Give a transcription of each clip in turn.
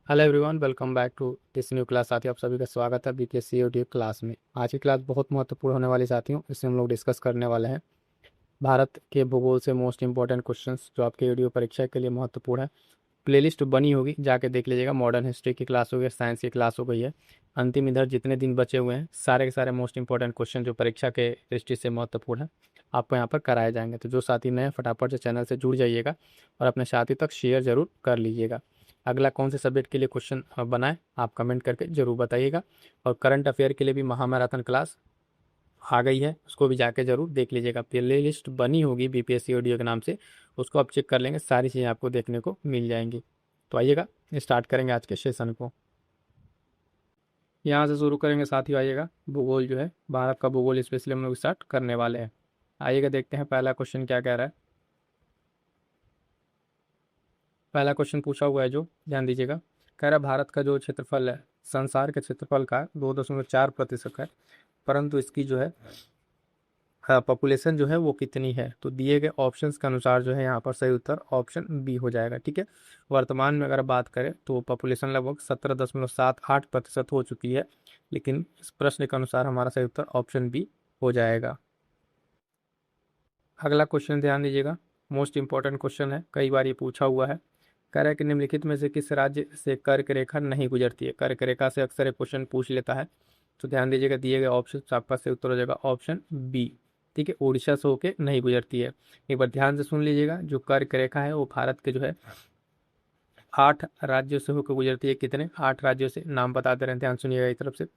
Hello everyone, welcome back to this new class. साथियों, आप सभी का स्वागत है बीपीएससी यूट्यूब क्लास में। आज की क्लास बहुत महत्वपूर्ण होने वाली साथियों। इसमें हम लोग डिस्कस करने वाले हैं भारत के भूगोल से मोस्ट इंपॉर्टेंट क्वेश्चंस जो आपके वीडियो परीक्षा के लिए महत्वपूर्ण है। प्लेलिस्ट बनी होगी, जाके देख लीजिएगा। मॉडर्न हिस्ट्री की क्लास हो गई, साइंस की क्लास हो गई है। अंतिम इधर जितने दिन बचे हुए हैं सारे के सारे मोस्ट इंपॉर्टेंट क्वेश्चन जो परीक्षा के दृष्टि से महत्वपूर्ण है आपको यहाँ पर कराए जाएंगे। तो जो साथी नए हैं, फटाफट से चैनल से जुड़ जाइएगा और अपने साथी तक शेयर जरूर कर लीजिएगा। अगला कौन से सब्जेक्ट के लिए क्वेश्चन बनाए आप कमेंट करके जरूर बताइएगा। और करंट अफेयर के लिए भी महामैराथन क्लास आ गई है, उसको भी जाके जरूर देख लीजिएगा। प्ले लिस्ट बनी होगी बीपीएससी ऑडियो के नाम से, उसको आप चेक कर लेंगे, सारी चीज़ें आपको देखने को मिल जाएंगी। तो आइएगा स्टार्ट करेंगे आज के सेशन को। यहाँ से शुरू करेंगे साथियों। आइएगा, भूगोल जो है भारत का भूगोल स्पेशली हम लोग स्टार्ट करने वाले हैं। आइएगा देखते हैं पहला क्वेश्चन क्या कह रहा है। पहला क्वेश्चन पूछा हुआ है जो, ध्यान दीजिएगा। कह रहा है भारत का जो क्षेत्रफल है संसार के क्षेत्रफल का 2.4% है, परंतु इसकी जो है पॉपुलेशन जो है वो कितनी है। तो दिए गए ऑप्शंस के अनुसार जो है यहाँ पर सही उत्तर ऑप्शन बी हो जाएगा। ठीक है, वर्तमान में अगर बात करें तो पॉपुलेशन लगभग 17.78% हो चुकी है, लेकिन इस प्रश्न के अनुसार हमारा सही उत्तर ऑप्शन बी हो जाएगा। अगला क्वेश्चन ध्यान दीजिएगा, मोस्ट इंपॉर्टेंट क्वेश्चन है, कई बार ये पूछा हुआ है। कह रहा है कि निम्नलिखित में से किस राज्य से कर्क रेखा नहीं गुजरती है। कर्क रेखा से अक्सर एक क्वेश्चन पूछ लेता है। तो ध्यान दीजिएगा, दिए गए ऑप्शन आपका सही उत्तर हो जाएगा ऑप्शन बी। ठीक है, उड़ीसा से होके नहीं गुजरती है। एक बार ध्यान से सुन लीजिएगा, जो कर्क रेखा है वो भारत के जो है 8 राज्यों से होकर गुजरती है। कितने? 8 राज्यों से। नाम बता दे रहे हैं, ध्यान सुनिएगा इस तरफ से।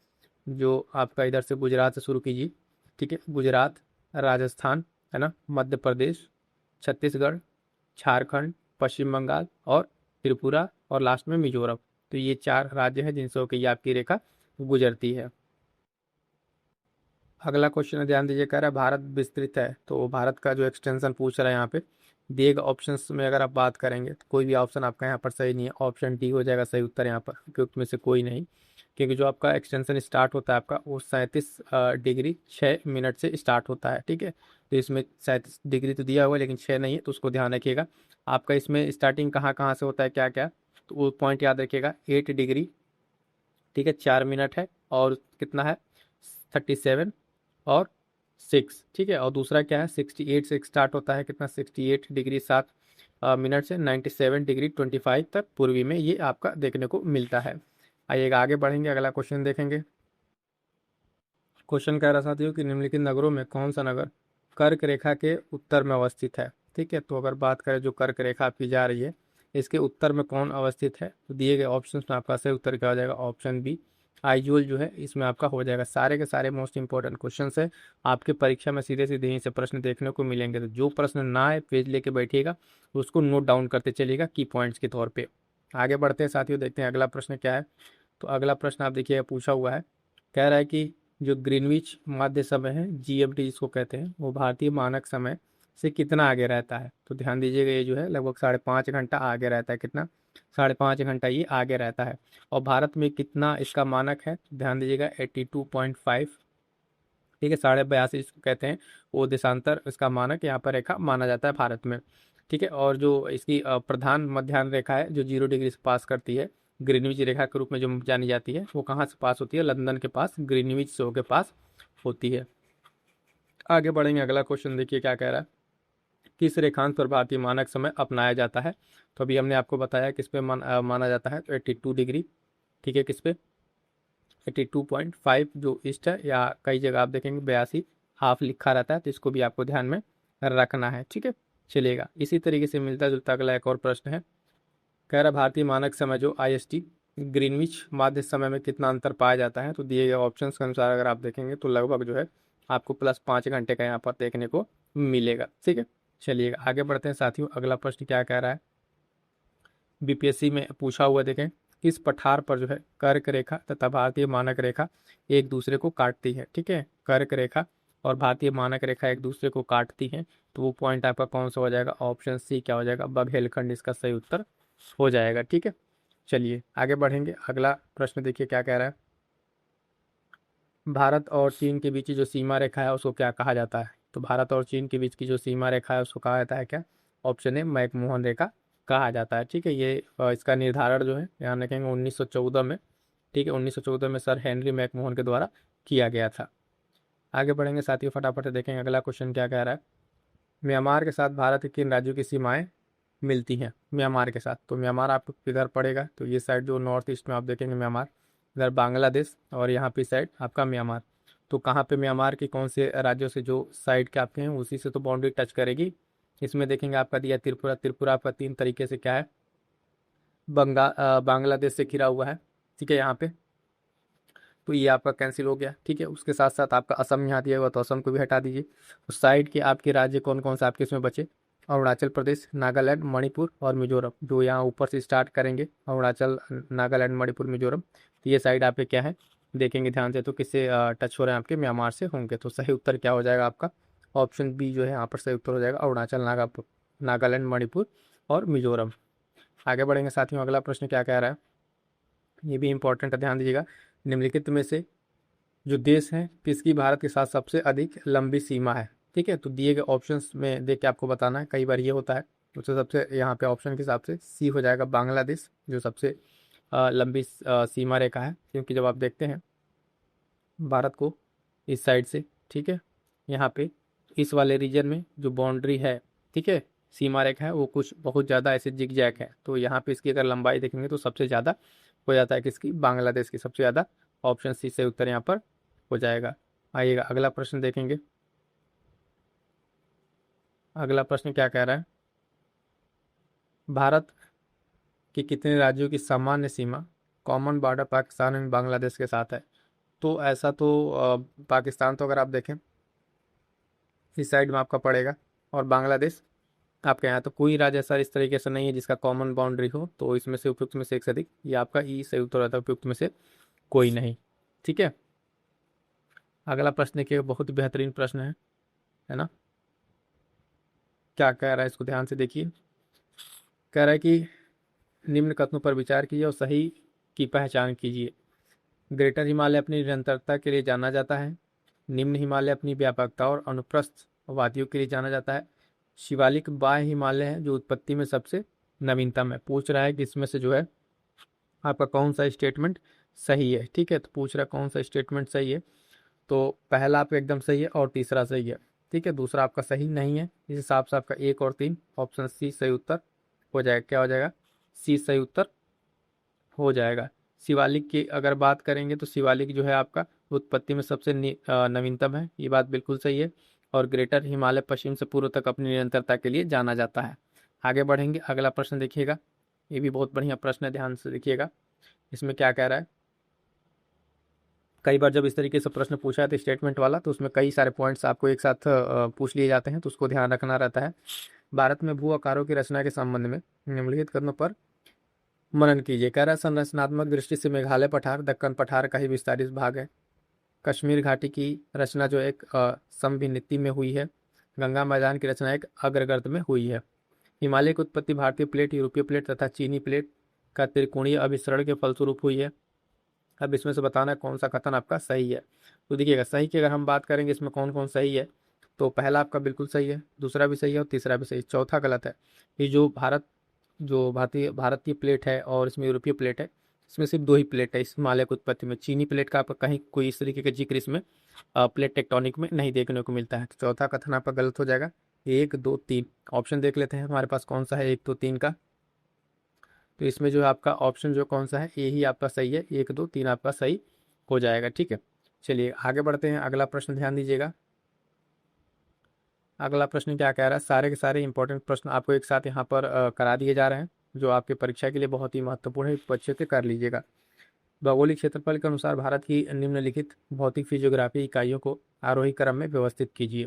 जो आपका इधर से गुजरात से शुरू कीजिए। ठीक है, गुजरात, राजस्थान, है ना, मध्य प्रदेश, छत्तीसगढ़, झारखंड, पश्चिम बंगाल और त्रिपुरा और लास्ट में मिजोरम। तो ये 4 राज्य हैं जिनसे होकर ये आपकी रेखा गुजरती है। अगला क्वेश्चन है, ध्यान दीजिए। कह रहा है भारत विस्तृत है, तो भारत का जो एक्सटेंशन पूछ रहा है यहाँ पे, दिए गए ऑप्शंस में अगर आप बात करेंगे तो कोई भी ऑप्शन आपका यहाँ पर सही नहीं है। ऑप्शन डी हो जाएगा सही उत्तर यहाँ पर, क्योंकि में से कोई नहीं। क्योंकि जो आपका एक्सटेंशन स्टार्ट होता है आपका वो 37 डिग्री 6 मिनट से स्टार्ट होता है। ठीक है, तो इसमें 37 डिग्री तो दिया हुआ है लेकिन 6 नहीं है, तो उसको ध्यान रखिएगा। आपका इसमें स्टार्टिंग कहाँ कहाँ से होता है, क्या क्या, तो वो पॉइंट याद रखिएगा। 8 डिग्री, ठीक है, 4 मिनट है, और कितना है 37 और 6। ठीक है, और दूसरा क्या है 68 से स्टार्ट होता है, कितना 68 डिग्री 7 मिनट से 97 डिग्री 25 तक पूर्वी में ये आपका देखने को मिलता है। आइएगा आगे बढ़ेंगे, अगला क्वेश्चन देखेंगे। क्वेश्चन कह रहा साथियों कि निम्नलिखित नगरों में कौन सा नगर कर्क रेखा के उत्तर में अवस्थित है। ठीक है, तो अगर बात करें जो कर्क रेखा आपकी जा रही है इसके उत्तर में कौन अवस्थित है, तो दिए गए ऑप्शन में आपका सही उत्तर क्या हो जाएगा ऑप्शन बी, आइजोल जो है इसमें आपका हो जाएगा। सारे के सारे मोस्ट इंपॉर्टेंट क्वेश्चन है आपके परीक्षा में, सीधे सीधे यहीं से प्रश्न देखने को मिलेंगे। तो जो प्रश्न ना आए पेज लेके बैठिएगा, उसको नोट डाउन करते चलिएगा की पॉइंट्स के तौर पर। आगे बढ़ते हैं साथियों, देखते हैं अगला प्रश्न क्या है। तो अगला प्रश्न आप देखिए पूछा हुआ है। कह रहा है कि जो ग्रीनविच माध्य समय है, जीएमटी जिसको कहते हैं, वो भारतीय मानक समय से कितना आगे रहता है। तो ध्यान दीजिएगा, ये जो है लगभग 5.5 घंटा आगे रहता है। कितना? 5.5 घंटा ये आगे रहता है। और भारत में कितना इसका मानक है, तो ध्यान दीजिएगा 82.5। ठीक है, 82.5 इसको कहते हैं, वो देशांतर इसका मानक यहाँ पर रेखा माना जाता है भारत में। ठीक है, और जो इसकी प्रधान मध्याह्न रेखा है जो 0 डिग्री से पास करती है, ग्रीनविच रेखा के रूप में जो जानी जाती है, वो कहाँ से पास होती है, लंदन के पास ग्रीनविच शो के पास होती है। आगे बढ़ेंगे, अगला क्वेश्चन देखिए क्या कह रहा है। किस रेखांश पर भारतीय मानक समय अपनाया जाता है। तो अभी हमने आपको बताया किस पे माना जाता है, तो 82 डिग्री। ठीक है, किस पे 82.5 जो ईस्ट है, या कई जगह आप देखेंगे 82 हाफ लिखा रहता है, तो इसको भी आपको ध्यान में रखना है। ठीक है, चलिएगा इसी तरीके से मिलता जुलता अगला एक और प्रश्न है। कह रहा भारतीय मानक समय जो आईएसटी ग्रीनविच माध्य समय में कितना अंतर पाया जाता है। तो दिए गए ऑप्शन के अनुसार अगर आप देखेंगे तो लगभग जो है आपको +5 घंटे का यहाँ पर देखने को मिलेगा। ठीक है, चलिएगा आगे बढ़ते हैं साथियों। अगला प्रश्न क्या कह रहा है, बीपीएससी में पूछा हुआ, देखें किस पठार पर जो है कर्क रेखा तथा भारतीय मानक रेखा एक दूसरे को काटती है। ठीक है, कर्क रेखा और भारतीय मानक रेखा एक दूसरे को काटती हैं, तो वो पॉइंट आपका कौन सा हो जाएगा, ऑप्शन सी क्या हो जाएगा, बघेलखंड इसका सही उत्तर हो जाएगा। ठीक है, चलिए आगे बढ़ेंगे, अगला प्रश्न देखिए क्या कह रहा है। भारत और चीन के बीच की जो सीमा रेखा है उसको क्या कहा जाता है। तो भारत और चीन के बीच की जो सीमा रेखा है उसको कहा जाता है क्या, ऑप्शन ए मैकमोहन रेखा, कहा जाता है। ठीक है, ये इसका निर्धारण जो है ध्यान रखेंगे 1914 में, ठीक है, 1914 में सर हेनरी मैकमोहन के द्वारा किया गया था। आगे बढ़ेंगे साथियों, फटाफट से देखेंगे अगला क्वेश्चन क्या कह रहा है। म्यांमार के साथ भारत के किन राज्यों की सीमाएं मिलती हैं? म्यांमार के साथ, तो म्यांमार आपको किधर पड़ेगा, तो ये साइड जो नॉर्थ ईस्ट में आप देखेंगे म्यांमार, इधर बांग्लादेश और यहाँ पे साइड आपका म्यांमार। तो कहाँ पे म्यांमार के कौन से राज्यों से जो साइड के आपके हैं उसी से तो बाउंड्री टच करेगी। इसमें देखेंगे आपका दिया त्रिपुरा, त्रिपुरा आपका 3 तरीके से क्या है, बांग्लादेश से घिरा हुआ है। ठीक है, यहाँ पे तो ये आपका कैंसिल हो गया। ठीक है, उसके साथ साथ आपका असम यहाँ दिया हुआ, तो असम को भी हटा दीजिए। उस साइड के आपके राज्य कौन कौन से आपके इसमें बचे, अरुणाचल प्रदेश, नागालैंड, मणिपुर और मिजोरम। जो यहाँ ऊपर से स्टार्ट करेंगे अरुणाचल, नागालैंड, मणिपुर, मिजोरम, तो ये साइड आपके क्या है देखेंगे ध्यान से, तो किससे टच हो रहे हैं आपके, म्यांमार से होंगे। तो सही उत्तर क्या हो जाएगा आपका, ऑप्शन बी जो है यहाँ पर सही उत्तर हो जाएगा, अरुणाचल, नागालैंड, मणिपुर और मिजोरम। आगे बढ़ेंगे साथियों, अगला प्रश्न क्या कह रहा है, ये भी इंपॉर्टेंट है, ध्यान दीजिएगा। निम्नलिखित में से जो देश है किसकी भारत के साथ सबसे अधिक लंबी सीमा है? ठीक है, तो दिए गए ऑप्शंस में देख के आपको बताना है, कई बार ये होता है। तो सबसे यहाँ पे ऑप्शन के हिसाब से सी हो जाएगा, बांग्लादेश, जो सबसे लंबी सीमा रेखा है। क्योंकि जब आप देखते हैं भारत को इस साइड से, ठीक है, यहाँ पे इस वाले रीजन में जो बाउंड्री है, ठीक है, सीमा रेखा है, वो कुछ बहुत ज़्यादा ऐसे जिग जैग है। तो यहाँ पे इसकी अगर लंबाई देखेंगे तो सबसे ज़्यादा हो जाता है किसकी, बांग्लादेश की सबसे ज़्यादा। ऑप्शन सी से उत्तर यहाँ पर हो जाएगा। आइएगा अगला प्रश्न देखेंगे। अगला प्रश्न क्या कह रहा है, भारत के कितने राज्यों की सामान्य सीमा common border Pakistan and Bangladesh के साथ है? तो ऐसा तो पाकिस्तान तो अगर आप देखें इस साइड में आपका पड़ेगा, और बांग्लादेश आपके यहाँ तो कोई राज्य ऐसा इस तरीके से नहीं है जिसका कॉमन बाउंड्री हो। तो इसमें से उपयुक्त में से एक से अधिक, ये आपका ई सही उत्तर रहता है, उपयुक्त में से कोई नहीं। ठीक है, अगला प्रश्न देखिए, बहुत बेहतरीन प्रश्न है ना। क्या कह रहा है इसको ध्यान से देखिए, कह रहा है कि निम्न कथनों पर विचार कीजिए और सही की पहचान कीजिए। ग्रेटर हिमालय अपनी निरंतरता के लिए जाना जाता है। निम्न हिमालय अपनी व्यापकता और अनुप्रस्थ वादियों के लिए जाना जाता है। शिवालिक बाह्य हिमालय है जो उत्पत्ति में सबसे नवीनतम है। पूछ रहा है कि इसमें से जो है आपका कौन सा स्टेटमेंट सही है। ठीक है, तो पूछ रहा है कौन सा स्टेटमेंट सही है, तो पहला आपका एकदम सही है और तीसरा सही है। ठीक है, दूसरा आपका सही नहीं है। इस हिसाब से आपका 1 और 3 ऑप्शन सी सही उत्तर हो जाएगा। क्या हो जाएगा, सी सही उत्तर हो जाएगा। शिवालिक की अगर बात करेंगे तो शिवालिक जो है आपका उत्पत्ति में सबसे नवीनतम है, ये बात बिल्कुल सही है। और ग्रेटर हिमालय पश्चिम से पूर्व तक अपनी निरंतरता के लिए जाना जाता है। आगे बढ़ेंगे, अगला प्रश्न देखिएगा, ये भी बहुत बढ़िया प्रश्न है, ध्यान से देखिएगा। इसमें क्या कह रहा है, कई बार जब इस तरीके से प्रश्न पूछा है तो स्टेटमेंट वाला, तो उसमें कई सारे पॉइंट्स आपको एक साथ पूछ लिए जाते हैं, तो उसको ध्यान रखना रहता है। भारत में भू आकारों की रचना के संबंध में निम्नलिखित कथनों पर मनन कीजिए। कह रहा है संरचनात्मक दृष्टि से मेघालय पठार दक्कन पठार का ही विस्तारित भाग है। कश्मीर घाटी की रचना जो एक समभिन्नति में हुई है। गंगा मैदान की रचना एक अग्रगर्त में हुई है। हिमालय की उत्पत्ति भारतीय प्लेट, यूरोपीय प्लेट तथा चीनी प्लेट का त्रिकोणीय अभिसरण के फलस्वरूप हुई है। अब इसमें से बताना है कौन सा कथन आपका सही है। तो देखिएगा, सही की अगर हम बात करेंगे इसमें कौन कौन सही है, तो पहला आपका बिल्कुल सही है, दूसरा भी सही है और तीसरा भी सही है, चौथा गलत है। ये जो भारतीय प्लेट है और इसमें यूरोपीय प्लेट है, इसमें सिर्फ 2 ही प्लेट है इस हिमालय की उत्पत्ति में। चीनी प्लेट का आपका कहीं कोई इस तरीके का जिक्र इसमें प्लेट टेक्टोनिक में नहीं देखने को मिलता है। तो चौथा कथन आपका गलत हो जाएगा। 1 2 3 ऑप्शन देख लेते हैं हमारे पास कौन सा है 1 2 3 का। तो इसमें जो है आपका ऑप्शन जो कौन सा है, ये ही आपका सही है, 1 2 3 आपका सही हो जाएगा। ठीक है, चलिए आगे बढ़ते हैं, अगला प्रश्न ध्यान दीजिएगा। अगला प्रश्न क्या कह रहा है, सारे के सारे इंपॉर्टेंट प्रश्न आपको एक साथ यहाँ पर करा दिए जा रहे हैं, जो आपके परीक्षा के लिए बहुत ही महत्वपूर्ण है, अच्छे से कर लीजिएगा। भौगोलिक क्षेत्रफल के अनुसार भारत की निम्नलिखित भौतिक फिजियोग्राफी इकाइयों को आरोही क्रम में व्यवस्थित कीजिए।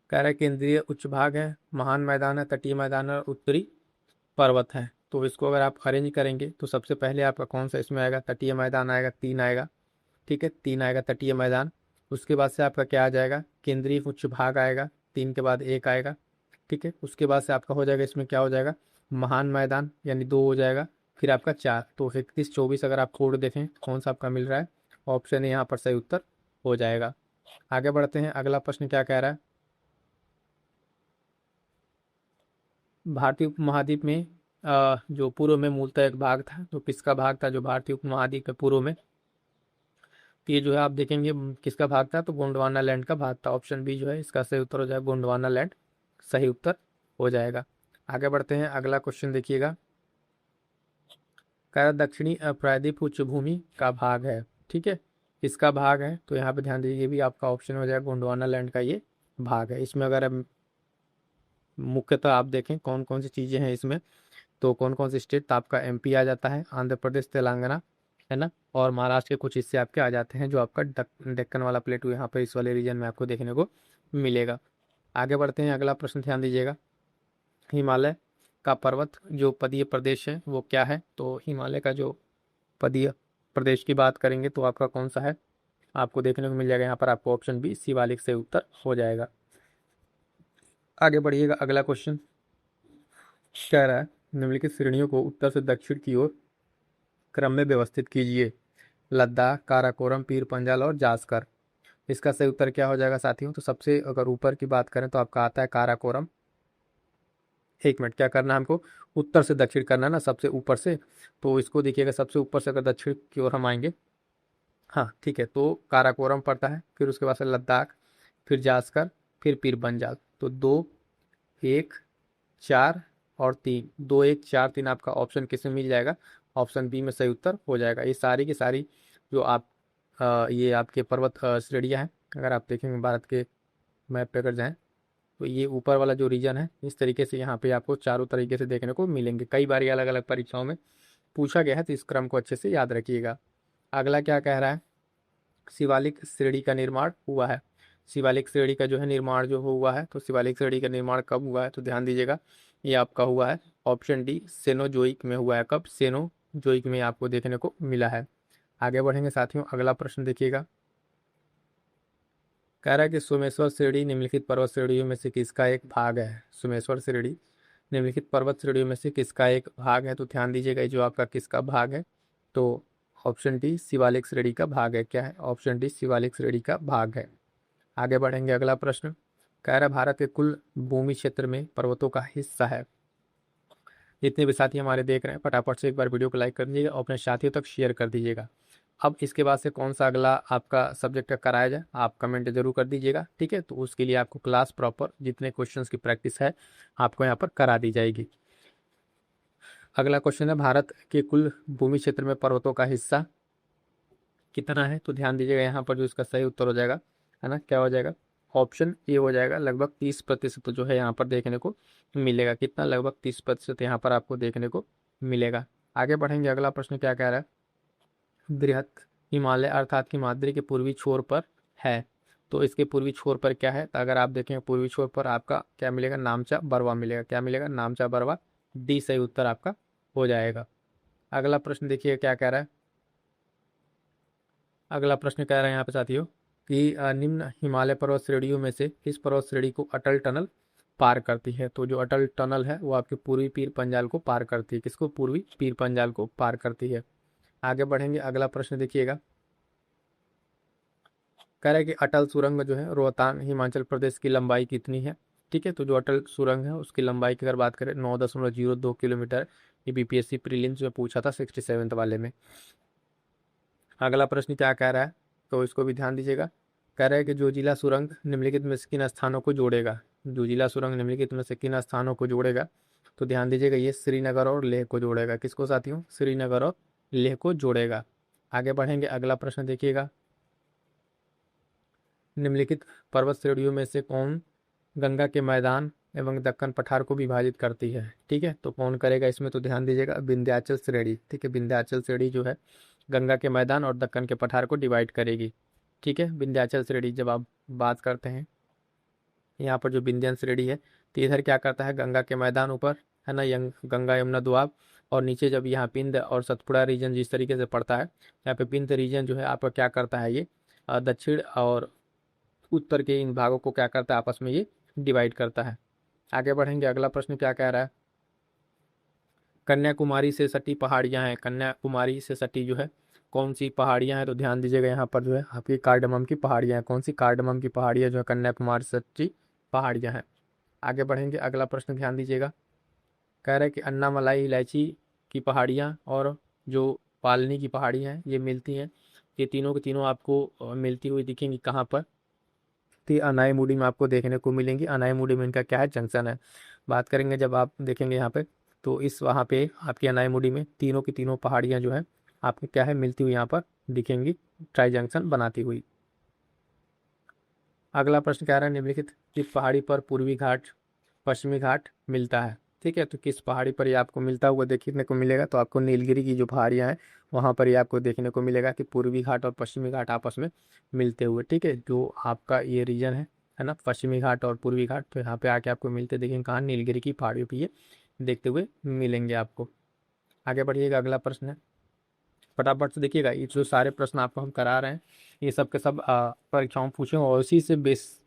कह रहा है केंद्रीय उच्च भाग है, महान मैदान है, तटीय मैदान है और उत्तरी पर्वत है। तो इसको अगर आप अरेंज करेंगे तो सबसे पहले आपका कौन सा इसमें आएगा, तटीय मैदान आएगा, 3 आएगा। ठीक है, 3 आएगा तटीय मैदान। उसके बाद से आपका क्या आ जाएगा, केंद्रीय उच्च भाग आएगा, 3 के बाद 1 आएगा। ठीक है, उसके बाद से आपका हो जाएगा, इसमें क्या हो जाएगा, महान मैदान यानी 2 हो जाएगा, फिर आपका 4। तो 31 24 अगर आप कोड देखें कौन सा आपका मिल रहा है, ऑप्शन है यहाँ पर सही उत्तर हो जाएगा। आगे बढ़ते हैं, अगला प्रश्न क्या कह रहा है, भारतीय उपमहाद्वीप में जो पूर्व में मूलतः एक भाग था, तो किसका भाग था जो भारतीय उपमहाद्वीप में पूर्व में, तो ये जो है आप देखेंगे किसका भाग था, तो गोंडवाना लैंड का भाग था। ऑप्शन बी जो है इसका सही उत्तर हो जाएगा, गोंडवाना लैंड सही उत्तर हो जाएगा। आगे बढ़ते हैं, अगला क्वेश्चन देखिएगा। कह रहा दक्षिणी प्रायद्वीप उच्च भूमि का भाग है, ठीक है, किसका भाग है, तो यहाँ पे ध्यान दीजिए ये भी आपका ऑप्शन हो जाएगा, गोंडवाना लैंड का ये भाग है। इसमें अगर मुख्यतः आप देखें कौन कौन सी चीज़ें हैं इसमें, तो कौन कौन से स्टेट, तो आपका एमपी आ जाता है, आंध्र प्रदेश, तेलंगाना, है ना, और महाराष्ट्र के कुछ हिस्से आपके आ जाते हैं, जो आपका डेक्कन वाला प्लेटू यहाँ पे इस वाले रीजन में आपको देखने को मिलेगा। आगे बढ़ते हैं, अगला प्रश्न ध्यान दीजिएगा। हिमालय का पर्वत जो पदीय प्रदेश है वो क्या है, तो हिमालय का जो पदीय प्रदेश की बात करेंगे तो आपका कौन सा है, आपको देखने को मिल जाएगा यहाँ पर, आपको ऑप्शन बी शिवालिक से उत्तर हो जाएगा। आगे बढ़िएगा, अगला क्वेश्चन कह रहा है निम्नलिखित श्रेणियों को उत्तर से दक्षिण की ओर क्रम में व्यवस्थित कीजिए। लद्दाख, काराकोरम, पीर पंजाल और जास्कर। इसका सही उत्तर क्या हो जाएगा साथियों, तो सबसे अगर ऊपर की बात करें तो आपका आता है काराकोरम। एक मिनट, क्या करना है हमको, उत्तर से दक्षिण करना है ना, सबसे ऊपर से, तो इसको देखिएगा सबसे ऊपर से अगर दक्षिण की ओर हम आएंगे, हाँ ठीक है, तो काराकोरम पड़ता है, फिर उसके बाद से लद्दाख, फिर जास्कर, फिर पीर पंजाल। तो 2, 1, 4 और 3, 2, 1, 4, 3 आपका ऑप्शन किसमें मिल जाएगा, ऑप्शन बी में सही उत्तर हो जाएगा। ये सारी की सारी जो आप ये आपके पर्वत श्रेणियाँ हैं, अगर आप देखेंगे भारत के मैप पे अगर जाएं, तो ये ऊपर वाला जो रीजन है इस तरीके से यहाँ पे आपको चारों तरीके से देखने को मिलेंगे। कई बार ये अलग अलग परीक्षाओं में पूछा गया है, तो इस क्रम को अच्छे से याद रखिएगा। अगला क्या कह रहा है, शिवालिक श्रेणी का निर्माण हुआ है। शिवालिक श्रेणी का जो है निर्माण जो हुआ है, तो शिवालिक श्रेणी का निर्माण कब हुआ है, तो ध्यान दीजिएगा ये आपका हुआ है ऑप्शन डी सेनोजोइक में हुआ है। कब, सेनोजोइक में आपको देखने को मिला है। आगे बढ़ेंगे साथियों, अगला प्रश्न देखिएगा। कह रहा है कि सोमेश्वर श्रेणी निम्नलिखित पर्वत श्रेणियों में से किसका एक भाग है। सोमेश्वर श्रेणी निम्नलिखित पर्वत श्रेणियों में से किसका एक भाग है, तो ध्यान दीजिएगा ये जो आपका किसका भाग है, तो ऑप्शन डी शिवालिक श्रेणी का भाग है। क्या है, ऑप्शन डी शिवालिक श्रेणी का भाग है। आगे बढ़ेंगे, अगला प्रश्न कह रहा है भारत के कुल भूमि क्षेत्र में पर्वतों का हिस्सा है। जितने भी साथी हमारे देख रहे हैं फटाफट से एक बार वीडियो को लाइक कर दीजिएगा और अपने साथियों तक शेयर कर दीजिएगा। अब इसके बाद से कौन सा अगला आपका सब्जेक्ट कराया जाए आप कमेंट जरूर कर दीजिएगा, ठीक है, तो उसके लिए आपको क्लास प्रॉपर जितने क्वेश्चंस की प्रैक्टिस है आपको यहाँ पर करा दी जाएगी। अगला क्वेश्चन है भारत के कुल भूमि क्षेत्र में पर्वतों का हिस्सा कितना है, तो ध्यान दीजिएगा यहाँ पर जो इसका सही उत्तर हो जाएगा, है ना, क्या हो जाएगा, ऑप्शन ए हो जाएगा, लगभग 30% जो है यहाँ पर देखने को मिलेगा। कितना, लगभग 30% यहाँ पर आपको देखने को मिलेगा। आगे बढ़ेंगे, अगला प्रश्न क्या कह रहा है, बृहत हिमालय अर्थात हिमाद्री के पूर्वी छोर पर है, तो इसके पूर्वी छोर पर क्या है, तो अगर आप देखें पूर्वी छोर पर आपका क्या मिलेगा, नामचा बरवा मिलेगा। क्या मिलेगा, नामचा बरवा, डी सही उत्तर आपका हो जाएगा। अगला प्रश्न देखिए क्या कह रहा है। अगला प्रश्न कह रहा है यहाँ पे साथियों कि निम्न हिमालय पर्वत श्रेणियों में से किस पर्वत श्रेणी को अटल टनल पार करती है, तो जो अटल टनल है वो आपके पूर्वी पीर पंजाल को पार करती है। किसको, पूर्वी पीर पंजाल को पार करती है। आगे बढ़ेंगे, अगला प्रश्न देखिएगा। कह रहा है कि अटल सुरंग जो है रोहतांग हिमाचल प्रदेश की लंबाई कितनी है, ठीक है, तो जो अटल सुरंग है उसकी लंबाई की अगर बात करें 9.02 किलोमीटर, ये बीपीएससी प्रीलिम्स में पूछा था 67 वाले में। अगला प्रश्न क्या कह रहा है, तो इसको भी ध्यान दीजिएगा। कह रहा है कि जोजिला सुरंग निम्नलिखित में से किन स्थानों को जोड़ेगा, जोजिला सुरंग निम्नलिखित में से किन स्थानों को जोड़ेगा, तो ध्यान दीजिएगा ये श्रीनगर और लेह को जोड़ेगा। किसको साथियों, श्रीनगर और लेह को जोड़ेगा। आगे बढ़ेंगे, अगला प्रश्न देखिएगा। निम्नलिखित पर्वत श्रेणियों में से कौन गंगा के मैदान एवं दक्कन पठार को विभाजित करती है, ठीक है, तो कौन करेगा इसमें, तो ध्यान दीजिएगा विंध्याचल श्रेणी, ठीक है, विंध्याचल श्रेणी जो है गंगा के मैदान और दक्कन के पठार को डिवाइड करेगी, ठीक है। विंध्याचल श्रेणी जब आप बात करते हैं यहाँ पर जो विंध्यन श्रेणी है, तो इधर क्या करता है, गंगा के मैदान ऊपर, है ना, गंगा यमुना दोआब, और नीचे जब यहाँ पिंद और सतपुड़ा रीजन जिस तरीके से पड़ता है, यहाँ पे पिंद रीजन जो है आपका क्या करता है, ये दक्षिण और उत्तर के इन भागों को क्या करता है, आपस में ये डिवाइड करता है। आगे बढ़ेंगे, अगला प्रश्न क्या कह रहा है। कन्याकुमारी से सटी पहाड़ियां हैं, कन्याकुमारी से सटी जो है कौन सी पहाड़ियां हैं, तो ध्यान दीजिएगा यहाँ पर जो है आपकी कार्डमम की पहाड़ियां हैं। कौन सी, कार्डमम की पहाड़ियां जो है कन्याकुमारी से सटी पहाड़ियां हैं। आगे बढ़ेंगे, अगला प्रश्न ध्यान दीजिएगा। कह रहा है कि अन्नामलाई इलायची की पहाड़ियाँ और जो पालनी की पहाड़ियाँ हैं ये मिलती हैं। ये तीनों के तीनों आपको मिलती हुई दिखेंगी कहाँ पर? तो अनाईमुडी में आपको देखने को मिलेंगी। अनाईमुडी में इनका क्या है, जंक्शन है। बात करेंगे जब आप देखेंगे यहाँ पे, तो इस वहाँ पे आपकी अनाईमुडी में तीनों की तीनों पहाड़ियाँ जो है आपको क्या है, मिलती हुई यहाँ पर दिखेंगी, ट्राई जंक्शन बनाती हुई। अगला प्रश्न कह रहा है निम्नलिखित किस पहाड़ी पर पूर्वी घाट पश्चिमी घाट मिलता है? ठीक है, तो किस पहाड़ी पर ये आपको मिलता हुआ देखने को मिलेगा? तो आपको नीलगिरी की जो पहाड़ियाँ हैं वहाँ पर ये आपको देखने को मिलेगा कि पूर्वी घाट और पश्चिमी घाट आपस में मिलते हुए। ठीक है, जो आपका ये रीजन है ना, पश्चिमी घाट और पूर्वी घाट, तो यहाँ पे आके आपको मिलते देखेंगे कहाँ, नीलगिरी की पहाड़ियों पे ये देखते हुए मिलेंगे आपको। आगे बढ़िएगा, अगला प्रश्न है, फटाफट से देखिएगा। ये जो सारे प्रश्न आपको हम करा रहे हैं ये सब के सब परीक्षाओं में पूछे और उसी से बेस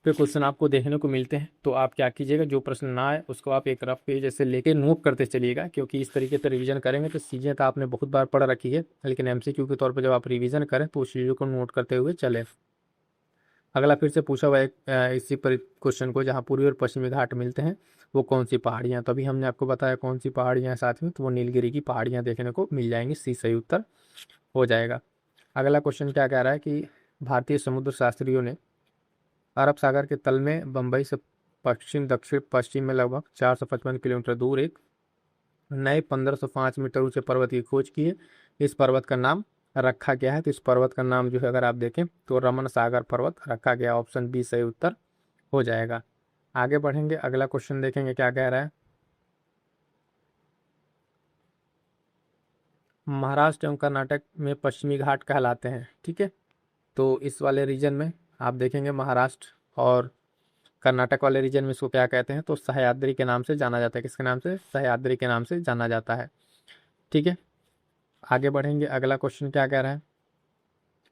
पे क्वेश्चन आपको देखने को मिलते हैं। तो आप क्या कीजिएगा, जो प्रश्न ना आए उसको आप एक रफ पेज ऐसे लेके नोट करते चलिएगा, क्योंकि इस तरीके से रिवीजन करेंगे तो चीज़ें तो आपने बहुत बार पढ़ रखी है, लेकिन एमसीक्यू के तौर पर जब आप रिवीजन करें तो उस चीज़ों को नोट करते हुए चलें। अगला फिर से पूछा हुआ है इसी पर क्वेश्चन को, जहाँ पूर्वी और पश्चिमी घाट मिलते हैं वो कौन सी पहाड़ियाँ? तो अभी हमने आपको बताया कौन सी पहाड़ियाँ हैं साथ में, तो वो नीलगिरी की पहाड़ियाँ देखने को मिल जाएंगी। सी सही उत्तर हो जाएगा। अगला क्वेश्चन क्या कह रहा है कि भारतीय समुद्र शास्त्रियों ने अरब सागर के तल में बंबई से पश्चिम दक्षिण पश्चिम में लगभग 455 किलोमीटर दूर एक नए 1505 मीटर ऊंचे पर्वत की खोज की है। इस पर्वत का नाम रखा गया है। तो इस पर्वत का नाम जो है अगर आप देखें तो रमन सागर पर्वत रखा गया। ऑप्शन बी सही उत्तर हो जाएगा। आगे बढ़ेंगे, अगला क्वेश्चन देखेंगे क्या कह रहा है। महाराष्ट्र एवं कर्नाटक में पश्चिमी घाट कहलाते हैं। ठीक है, तो इस वाले रीजन में आप देखेंगे महाराष्ट्र और कर्नाटक वाले रीजन में इसको क्या कहते हैं, तो सह्याद्री के नाम से जाना जाता है। किसके नाम से? सह्याद्री के नाम से जाना जाता है। ठीक है, आगे बढ़ेंगे, अगला क्वेश्चन क्या कह रहा है।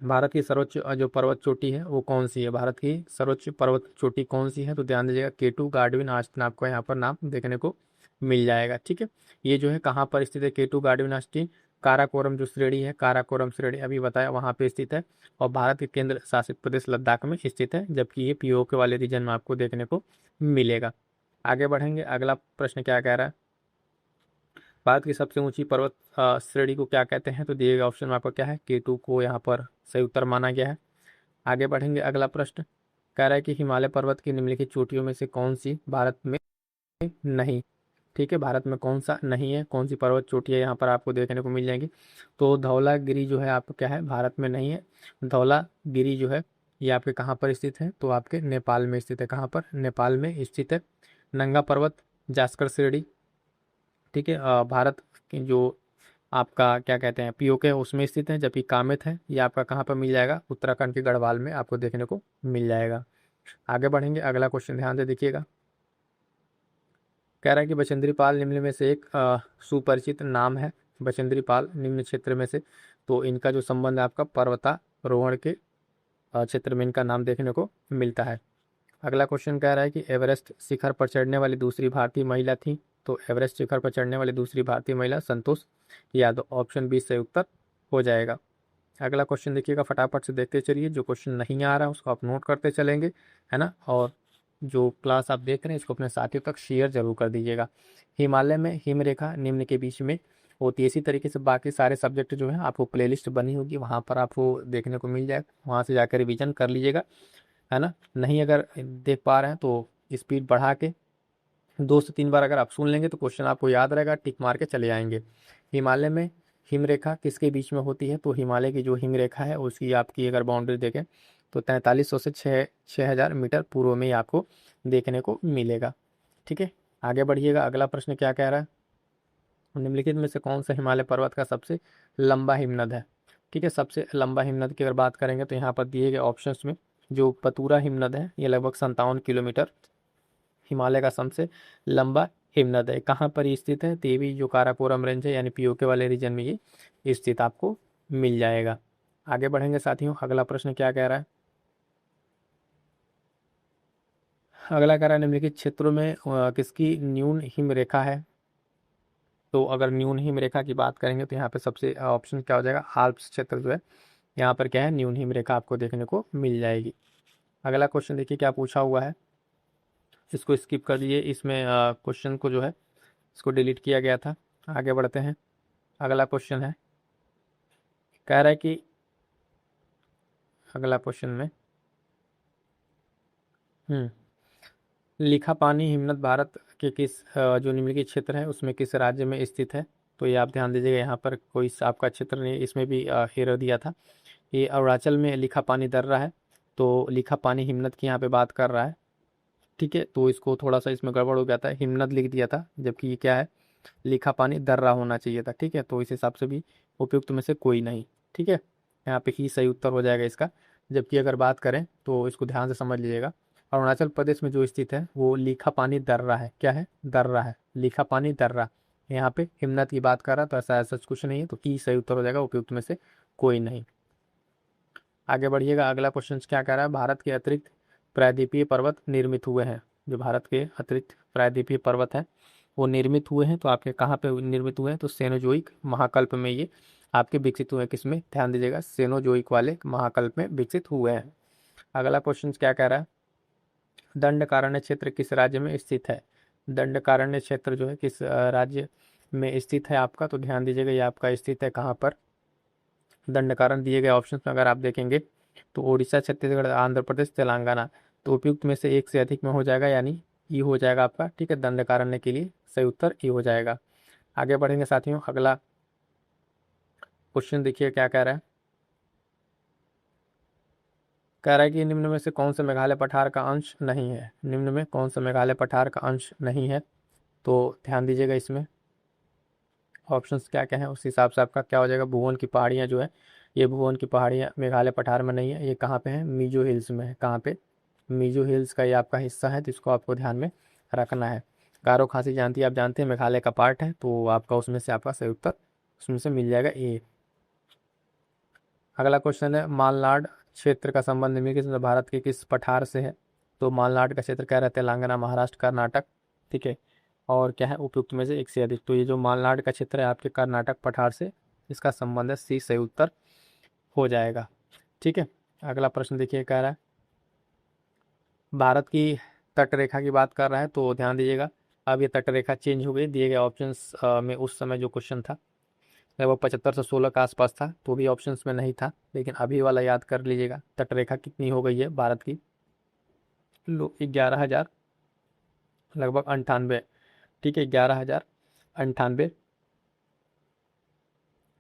भारत की सर्वोच्च जो पर्वत चोटी है वो कौन सी है? भारत की सर्वोच्च पर्वत चोटी कौन सी है? तो ध्यान दीजिएगा, केटू गार्डविन आस्तीन आपको यहाँ पर नाम देखने को मिल जाएगा। ठीक है, ये जो है कहाँ पर स्थित है? केटू गार्डविन आस्तीन काराकोरम जो श्रेणी है, काराकोरम श्रेणी अभी बताया वहाँ पे स्थित है और भारत के केंद्र शासित प्रदेश लद्दाख में स्थित है, जबकि ये पीओके वाले रीजन में आपको देखने को मिलेगा। आगे बढ़ेंगे, अगला प्रश्न क्या कह रहा है। भारत की सबसे ऊंची पर्वत श्रेणी को क्या कहते हैं? तो दिए गए ऑप्शन में आपका क्या है, केटू को यहाँ पर सही उत्तर माना गया है। आगे बढ़ेंगे, अगला प्रश्न कह रहा है कि हिमालय पर्वत की निम्नलिखित चोटियों में से कौन सी भारत में नहीं? ठीक है, भारत में कौन सा नहीं है, कौन सी पर्वत चोटी है यहाँ पर आपको देखने को मिल जाएंगी। तो धौलागिरी जो है आपको क्या है, भारत में नहीं है। धौलागिरी जो है ये आपके कहाँ पर स्थित है? तो आपके नेपाल में स्थित है। कहाँ पर? नेपाल में स्थित है। नंगा पर्वत जास्कर श्रेणी, ठीक है, भारत की जो आपका क्या कहते हैं पीओके है उसमें स्थित है, जबकि कामेत है ये आपका कहाँ पर मिल जाएगा? उत्तराखंड के गढ़वाल में आपको देखने को मिल जाएगा। आगे बढ़ेंगे, अगला क्वेश्चन ध्यान से देखिएगा। कह रहा है कि बचेंद्री पाल निम्न में से एक सुपरिचित नाम है। बचेंद्री पाल निम्न क्षेत्र में से, तो इनका जो संबंध है आपका पर्वतारोहण के क्षेत्र में इनका नाम देखने को मिलता है। अगला क्वेश्चन कह रहा है कि एवरेस्ट शिखर पर चढ़ने वाली दूसरी भारतीय महिला थी। तो एवरेस्ट शिखर पर चढ़ने वाली दूसरी भारतीय महिला संतोष यादव। ऑप्शन बी से उत्तर हो जाएगा। अगला क्वेश्चन देखिएगा, फटाफट से देखते चलिए। जो क्वेश्चन नहीं आ रहा है उसको आप नोट करते चलेंगे, है ना। और जो क्लास आप देख रहे हैं इसको अपने साथियों तक शेयर जरूर कर दीजिएगा। हिमालय में हिमरेखा निम्न के बीच में होती है। इसी तरीके से बाकी सारे सब्जेक्ट जो है आपको प्लेलिस्ट बनी होगी, वहाँ पर आपको देखने को मिल जाएगा, वहाँ से जाकर रिवीजन कर लीजिएगा, है ना। नहीं अगर देख पा रहे हैं तो स्पीड बढ़ा के 2 से 3 बार अगर आप सुन लेंगे तो क्वेश्चन आपको याद रहेगा, टिक मार के चले आएंगे। हिमालय में हिमरेखा किसके बीच में होती है? तो हिमालय की जो हिमरेखा है उसकी आपकी अगर बाउंड्री देखें तो 4300 से 6000 मीटर पूर्व में ही आपको देखने को मिलेगा। ठीक है, आगे बढ़िएगा, अगला प्रश्न क्या कह रहा है। निम्नलिखित में से कौन सा हिमालय पर्वत का सबसे लंबा हिमनद है? ठीक है, सबसे लंबा हिमनद की अगर बात करेंगे तो यहाँ पर दिए गए ऑप्शंस में जो पतूरा हिमनद है ये लगभग 57 किलोमीटर हिमालय का सबसे लंबा हिमनद है। कहाँ पर ये स्थित है? तो ये भी जो काराकोरम रेंज है यानी पीओके वाले रीजन में ये स्थित आपको मिल जाएगा। आगे बढ़ेंगे साथियों, अगला प्रश्न क्या कह रहा है। अगला कह रहा है निम्नलिखित क्षेत्रों में किसकी न्यून हिम रेखा है? तो अगर न्यून हिम रेखा की बात करेंगे तो यहाँ पे सबसे ऑप्शन क्या हो जाएगा, आल्प्स क्षेत्र जो है यहाँ पर क्या है, न्यून हिम रेखा आपको देखने को मिल जाएगी। अगला क्वेश्चन देखिए क्या पूछा हुआ है, इसको स्किप कर दीजिए। इसमें क्वेश्चन को जो है इसको डिलीट किया गया था। आगे बढ़ते हैं, अगला क्वेश्चन है, कह रहा है कि अगला क्वेश्चन में लिखापानी हिमनद भारत के किस जो निम्नलिखित क्षेत्र है उसमें किस राज्य में स्थित है। तो ये आप ध्यान दीजिएगा, यहाँ पर कोई आपका क्षेत्र नहीं, इसमें भी हीरो दिया था। ये अरुणाचल में लिखापानी दर्रा है, तो लिखापानी हिमनद की यहाँ पे बात कर रहा है। ठीक है, तो इसको थोड़ा सा इसमें गड़बड़ हो गया था, हिमनद लिख दिया था, जबकि ये क्या है, लिखापानी दर्रा होना चाहिए था। ठीक है, तो इस हिसाब से भी उपयुक्त में से कोई नहीं। ठीक है, यहाँ पे ही सही उत्तर हो जाएगा इसका। जबकि अगर बात करें तो इसको ध्यान से समझ लीजिएगा, अरुणाचल प्रदेश में जो स्थित है वो लिखापानी दर्रा है। क्या है, दर्रा है, लिखापानी दर्रा। यहाँ पे हिमनद की बात कर रहा, तो ऐसा ऐसा कुछ नहीं है, तो ही सही उत्तर हो जाएगा, उपयुक्त में से कोई नहीं। आगे बढ़िएगा, अगला क्वेश्चन क्या कह रहा है, भारत के अतिरिक्त प्रायद्वीपीय पर्वत निर्मित हुए हैं। जो भारत के अतिरिक्त प्रायद्वीपीय पर्वत हैं वो निर्मित हुए हैं, तो आपके कहाँ पे निर्मित हुए हैं, तो सेनोजोइक महाकल्प में ये आपके विकसित हुए हैं। किसमें, ध्यान दीजिएगा, सेनोजोइक वाले महाकल्प में विकसित हुए हैं। अगला क्वेश्चन क्या कह रहा है, दंडकारण्य क्षेत्र किस राज्य में स्थित है। दंडकारण्य क्षेत्र जो है किस राज्य में स्थित है आपका, तो ध्यान दीजिएगा ये आपका स्थित है कहाँ पर, दंडकारण्य दिए गए ऑप्शन में अगर आप देखेंगे तो उड़ीसा, छत्तीसगढ़, आंध्र प्रदेश, तेलंगाना। तो उपयुक्त में से एक से अधिक में हो जाएगा, यानी ई हो जाएगा आपका। ठीक है, दंडकारण्य के लिए सही उत्तर ई हो जाएगा। आगे बढ़ेंगे साथियों, अगला क्वेश्चन देखिए क्या कह रहा है, कह रहा है कि निम्न में से कौन सा मेघालय पठार का अंश नहीं है। निम्न में कौन सा मेघालय पठार का अंश नहीं है, तो ध्यान दीजिएगा इसमें ऑप्शंस क्या क्या है, उस हिसाब से आपका क्या हो जाएगा। भुवन की पहाड़ियाँ जो है, ये भुवन की पहाड़ियाँ मेघालय पठार में नहीं है, ये कहाँ पे है, मिजो हिल्स में है। कहाँ पे, मिजो हिल्स का ये आपका हिस्सा है, तो इसको आपको ध्यान में रखना है। गारो खासी जानती आप जानते हैं मेघालय का पार्ट है, तो आपका उसमें से आपका सही उत्तर उसमें से मिल जाएगा ए। अगला क्वेश्चन है, मालनाड क्षेत्र का संबंध निम्नलिखित में भारत के किस पठार से है। तो मालनाड का क्षेत्र क्या रहता है, तेलंगाना, महाराष्ट्र, कर्नाटक। ठीक है, और क्या है, उपयुक्त में से एक से अधिक। तो ये जो मालनाड का क्षेत्र है आपके कर्नाटक पठार से इसका संबंध है, सी सही उत्तर हो जाएगा। ठीक है, अगला प्रश्न देखिए, कह रहा है भारत की तट रेखा की बात कर रहा है, तो ध्यान दीजिएगा अब ये तट रेखा चेंज हो गई। दिए गए ऑप्शंस में उस समय जो क्वेश्चन था लगभग 75 से 16 का आसपास था, तो भी ऑप्शंस में नहीं था, लेकिन अभी वाला याद कर लीजिएगा। तट रेखा कितनी हो गई है भारत की, 11,000 लगभग 98। ठीक है, 11,098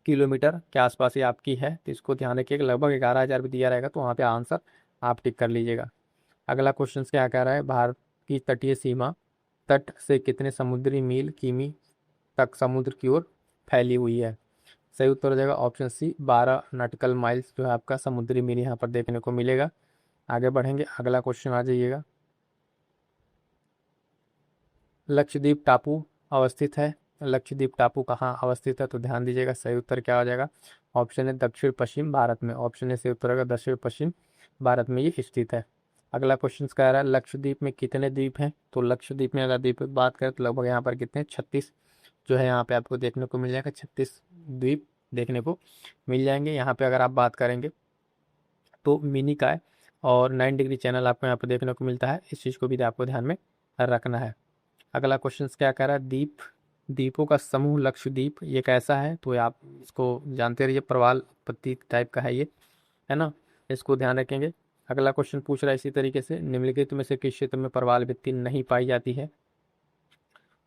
किलोमीटर के आसपास ही आपकी है, तो इसको ध्यान रखिएगा। लगभग 11,000 भी दिया रहेगा तो वहाँ पे आंसर आप टिक कर लीजिएगा। अगला क्वेश्चन क्या कह रहा है, भारत की तटीय सीमा तट से कितने समुद्री मील किमी तक समुद्र की ओर फैली हुई है। सही उत्तर हो जाएगा ऑप्शन सी, 12 नॉटिकल माइल्स जो है आपका समुद्री मील यहाँ पर देखने को मिलेगा। आगे बढ़ेंगे, अगला क्वेश्चन आ जाइएगा, लक्षद्वीप टापू अवस्थित है। लक्षद्वीप टापू कहाँ अवस्थित है, तो ध्यान दीजिएगा सही उत्तर क्या हो जाएगा, ऑप्शन है दक्षिण पश्चिम भारत में। ऑप्शन ए सही उत्तर होगा, दक्षिण पश्चिम भारत में ये स्थित है। अगला क्वेश्चन कह रहा है लक्षद्वीप में कितने द्वीप हैं। तो लक्षद्वीप में अगर द्वीप की बात करें तो लगभग यहाँ पर कितने 36 जो है यहाँ पे आपको देखने को मिल जाएगा, 36 द्वीप देखने को मिल जाएंगे। यहाँ पे अगर आप बात करेंगे तो मिनी काय और 9 डिग्री चैनल आपको यहाँ पे देखने को मिलता है, इस चीज़ को भी आपको ध्यान में रखना है। अगला क्वेश्चन क्या कह रहा है, द्वीप द्वीपों का समूह लक्षद्वीप ये कैसा है। तो आप इसको जानते रहिए, प्रवाल उत्पत्ति टाइप का है ये, है ना, इसको ध्यान रखेंगे। अगला क्वेश्चन पूछ रहा है इसी तरीके से, निम्नलिखित में से किस क्षेत्र में प्रवाल भित्ति नहीं पाई जाती है।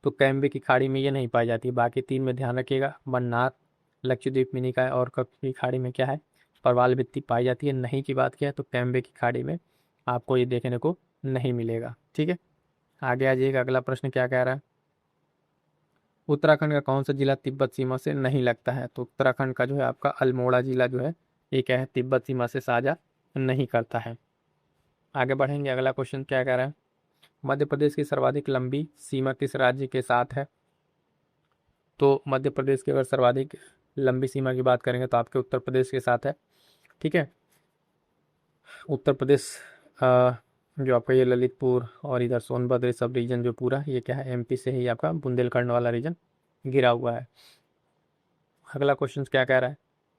तो कैम्बे की खाड़ी में ये नहीं पाई जाती, बाकी तीन में ध्यान रखिएगा, मन्नार, लक्षद्वीप, मिनिकॉय और कप की खाड़ी में क्या है, प्रवाल भित्ति पाई जाती है। नहीं की बात किया है तो कैम्बे की खाड़ी में आपको ये देखने को नहीं मिलेगा। ठीक है, आगे आ जाइएगा, अगला प्रश्न क्या कह रहा है, उत्तराखंड का कौन सा जिला तिब्बत सीमा से नहीं लगता है। तो उत्तराखंड का जो है आपका अल्मोड़ा जिला जो है ये क्या है, तिब्बत सीमा से साझा नहीं करता है। आगे बढ़ेंगे, अगला क्वेश्चन क्या कह रहा है, मध्य प्रदेश की सर्वाधिक लंबी सीमा किस राज्य के साथ है। तो मध्य प्रदेश की अगर सर्वाधिक लंबी सीमा की बात करेंगे तो आपके उत्तर प्रदेश के साथ है। ठीक है, उत्तर प्रदेश जो आपका ये ललितपुर और इधर सोनभद्र सब रीजन जो पूरा ये क्या है, एमपी से ही आपका बुंदेलखंड वाला रीजन घिरा हुआ है। अगला क्वेश्चन क्या कह रहा है,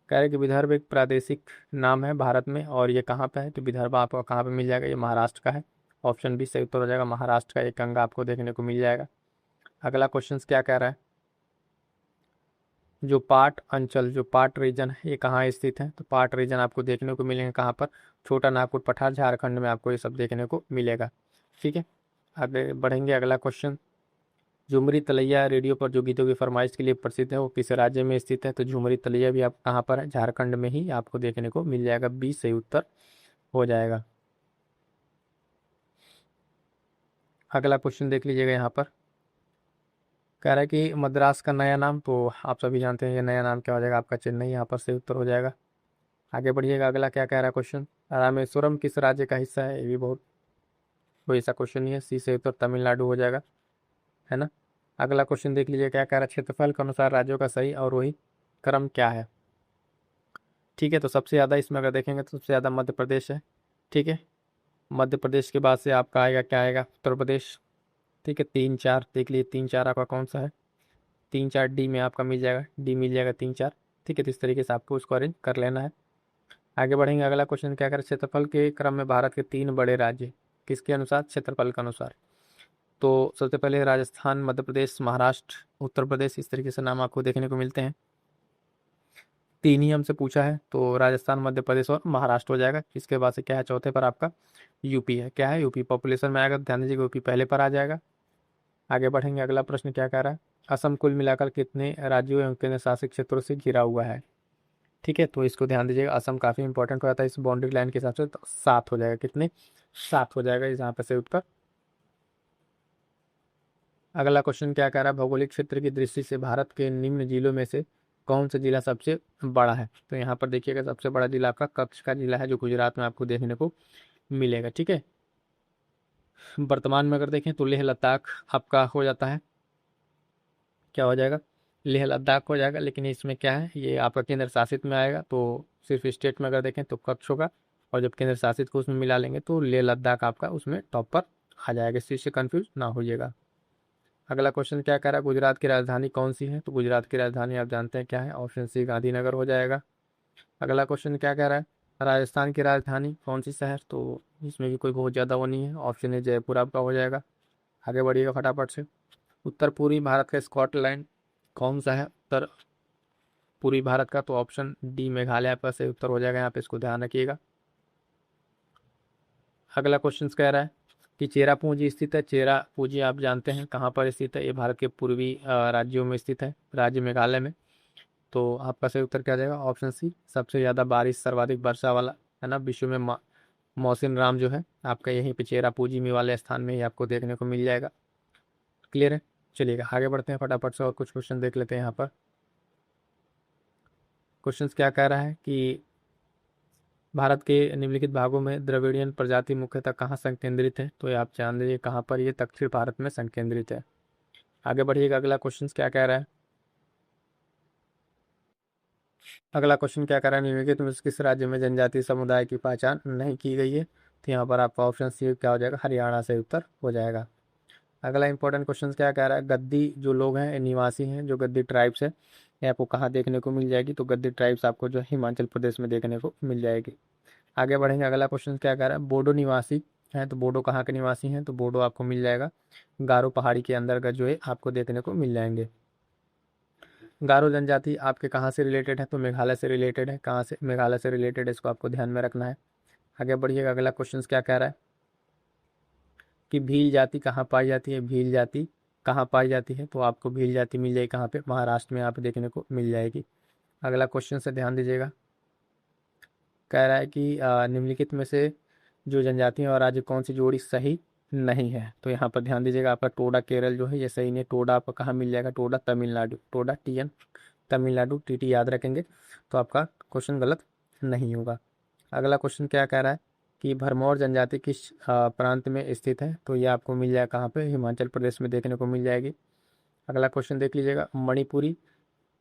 कह रहा है कि विदर्भ एक प्रादेशिक नाम है भारत में और ये कहाँ पे है। तो विदर्भ आपको कहाँ पे मिल जाएगा, ये महाराष्ट्र का है। ऑप्शन बी सही उत्तर हो जाएगा, महाराष्ट्र का एक अंग आपको देखने को मिल जाएगा। अगला क्वेश्चन क्या कह रहा है, जो पाट अंचल, जो पाट रीजन है ये कहाँ स्थित है? तो पाट रीजन आपको देखने को मिलेंगे कहाँ पर? छोटा नागपुर पठार, झारखंड में आपको ये सब देखने को मिलेगा। ठीक है, आगे बढ़ेंगे। अगला क्वेश्चन, झुमरी तलैया रेडियो पर जो गीतों की फरमाइश के लिए प्रसिद्ध है वो किस राज्य में स्थित है? तो झुमरी तलैया भी आप कहाँ पर है? झारखंड में ही आपको देखने को मिल जाएगा। बी सही उत्तर हो जाएगा। अगला क्वेश्चन देख लीजिएगा, यहाँ पर कह रहा है कि मद्रास का नया नाम, तो आप सभी जानते हैं ये नया नाम क्या हो जाएगा आपका? चेन्नई, यहाँ पर सही उत्तर हो जाएगा। आगे बढ़िएगा, अगला क्या कह रहा है क्वेश्चन, रामेश्वरम किस राज्य का हिस्सा है? ये भी बहुत कोई ऐसा क्वेश्चन नहीं है। सी से उत्तर तमिलनाडु हो जाएगा, है ना। अगला क्वेश्चन देख लीजिए, क्या कह रहा है, क्षेत्रफल के अनुसार राज्यों का सही और वही क्रम क्या है? ठीक है, तो सबसे ज़्यादा इसमें अगर देखेंगे तो सबसे ज़्यादा मध्य प्रदेश है। ठीक है, मध्य प्रदेश के बाद से आपका आएगा क्या आएगा? उत्तर प्रदेश। ठीक है, 3 4 देख लीजिए, 3 4 आपका कौन सा है? 3 4 डी में आपका मिल जाएगा, डी मिल जाएगा 3 4। ठीक है, तो इस तरीके से आपको उसको अरेंज कर लेना है। आगे बढ़ेंगे, अगला क्वेश्चन क्या करें, क्षेत्रफल के क्रम में भारत के 3 बड़े राज्य किसके अनुसार? क्षेत्रफल के अनुसार। तो सबसे पहले राजस्थान, मध्य प्रदेश, महाराष्ट्र, उत्तर प्रदेश, इस तरीके से नाम आपको देखने को मिलते हैं। 3 ही हमसे पूछा है, तो राजस्थान, मध्य प्रदेश और महाराष्ट्र हो जाएगा। इसके बाद से क्या है, चौथे पर आपका यूपी है। क्या है? यूपी। पॉपुलेशन में आएगा तो ध्यान दीजिएगा यूपी पहले पर आ जाएगा। आगे बढ़ेंगे, अगला प्रश्न क्या कह रहा है, असम कुल मिलाकर कितने राज्यों एवं केंद्र शासित क्षेत्रों से घिरा हुआ है? ठीक है, तो इसको ध्यान दीजिएगा, असम काफ़ी इंपॉर्टेंट हो जाता है इस बाउंड्री लाइन के हिसाब से। तो 7 हो जाएगा, कितने? 7 हो जाएगा यहाँ पे सही उत्तर। अगला क्वेश्चन क्या कह रहा है, भौगोलिक क्षेत्र की दृष्टि से भारत के निम्न जिलों में से कौन सा जिला सबसे बड़ा है? तो यहाँ पर देखिएगा, सबसे बड़ा जिला आपका कच्छ का जिला है, जो गुजरात में आपको देखने को मिलेगा। ठीक है, वर्तमान में अगर देखें तो लेह लद्दाख आपका हो जाता है, क्या हो जाएगा? लेह लद्दाख हो जाएगा। लेकिन इसमें क्या है, ये आपका केंद्र शासित में आएगा, तो सिर्फ स्टेट में अगर देखें तो कच्छ होगा, और जब केंद्र शासित को उसमें मिला लेंगे तो लेह लद्दाख आपका उसमें टॉप पर आ जाएगा। इस चीज़ से कन्फ्यूज ना होइएगा। अगला क्वेश्चन क्या कह रहा है, गुजरात की राजधानी कौन सी है? तो गुजरात की राजधानी आप जानते हैं क्या है, ऑप्शन सी गांधीनगर हो जाएगा। अगला क्वेश्चन क्या कह रहा है, राजस्थान की राजधानी कौन सी शहर? तो इसमें भी कोई बहुत ज़्यादा वो नहीं है, ऑप्शन ए जयपुर आपका हो जाएगा। आगे बढ़िएगा फटाफट से, उत्तर पूर्वी भारत का स्कॉटलैंड कौन सा है उत्तर पूर्वी भारत का? तो ऑप्शन डी मेघालय आपका सही उत्तर हो जाएगा, यहाँ पे इसको ध्यान रखिएगा। अगला क्वेश्चन कह रहा है कि चेरापूंजी स्थित है, चेरापूंजी आप जानते हैं कहाँ पर स्थित है? ये भारत के पूर्वी राज्यों में स्थित है, राज्य मेघालय में। तो आपका सही उत्तर क्या जाएगा? ऑप्शन सी, सबसे ज़्यादा बारिश, सर्वाधिक वर्षा वाला, है ना, विश्व में मौसिन राम जो है आपका यहीं पे चेरापूंजी में वाले स्थान में ही आपको देखने को मिल जाएगा। क्लियर है? चलिएगा आगे बढ़ते हैं फटाफट से और कुछ क्वेश्चन देख लेते हैं। यहाँ पर क्वेश्चन क्या कह रहा है कि भारत के निम्नलिखित भागों में द्रविड़ियन प्रजाति मुख्यतः कहाँ संकेंद्रित है? तो ये आप जान लीजिए कहाँ पर, ये दक्षिण भारत में संकेंद्रित है। आगे बढ़िएगा, अगला क्वेश्चन क्या कह रहा है, अगला क्वेश्चन क्या कह रहा है, निम्नलिखित में से किस राज्य में जनजातीय समुदाय की पहचान नहीं की गई है? तो यहाँ पर आपका ऑप्शन सी क्या हो जाएगा, हरियाणा से उत्तर हो जाएगा। अगला इंपॉर्टेंट क्वेश्चन क्या कह रहा है, गद्दी जो लोग हैं, निवासी हैं, जो गद्दी ट्राइब्स है, ये आपको कहाँ देखने को मिल जाएगी? तो गद्दी ट्राइब्स आपको जो है हिमाचल प्रदेश में देखने को मिल जाएगी। आगे बढ़ेंगे, अगला क्वेश्चन क्या कह रहा है, बोडो निवासी हैं, तो बोडो कहाँ के निवासी हैं? तो बोडो आपको मिल जाएगा गारो पहाड़ी के अंतर्गत जो है आपको देखने को मिल जाएंगे। गारो जनजाति आपके कहाँ से रिलेटेड है? तो मेघालय से रिलेटेड है। कहाँ से? मेघालय से रिलेटेड है, इसको आपको ध्यान में रखना है। आगे बढ़िएगा, अगला क्वेश्चन क्या कह रहा है कि भील जाति कहाँ पाई जाती है? भील जाति कहाँ पाई जाती है? तो आपको भील जाति मिल जाएगी कहाँ पे? महाराष्ट्र में आप देखने को मिल जाएगी। अगला क्वेश्चन से ध्यान दीजिएगा, कह रहा है कि निम्नलिखित में से जो जनजातियां और राज्य कौन सी जोड़ी सही नहीं है? तो यहाँ पर ध्यान दीजिएगा, आपका टोडा केरल जो है ये सही नहीं। टोडा आपको कहाँ मिल जाएगा? टोडा तमिलनाडु, टोडा TN तमिलनाडु, TT याद रखेंगे तो आपका क्वेश्चन गलत नहीं होगा। अगला क्वेश्चन क्या कह रहा है कि भरमौर जनजाति किस प्रांत में स्थित है? तो ये आपको मिल जाएगा कहाँ पे? हिमाचल प्रदेश में देखने को मिल जाएगी। अगला क्वेश्चन देख लीजिएगा, मणिपुरी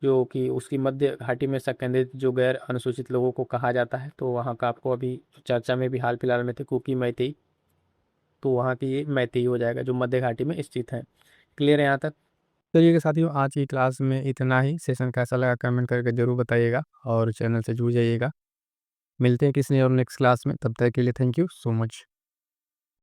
जो कि उसकी मध्य घाटी में संकेंद्रित जो गैर अनुसूचित लोगों को कहा जाता है, तो वहाँ का आपको अभी चर्चा में भी हाल फिलहाल में थे कुकी मैतेई, तो वहाँ की ये मैतेई हो जाएगा जो मध्य घाटी में स्थित है। क्लियर है यहाँ तक? चलिए साथियों, आज की क्लास में इतना ही। सेशन कैसा लगा कमेंट करके जरूर बताइएगा और चैनल से जुड़ जाइएगा। मिलते हैं किसी और नेक्स्ट क्लास में, तब तक के लिए थैंक यू सो मच।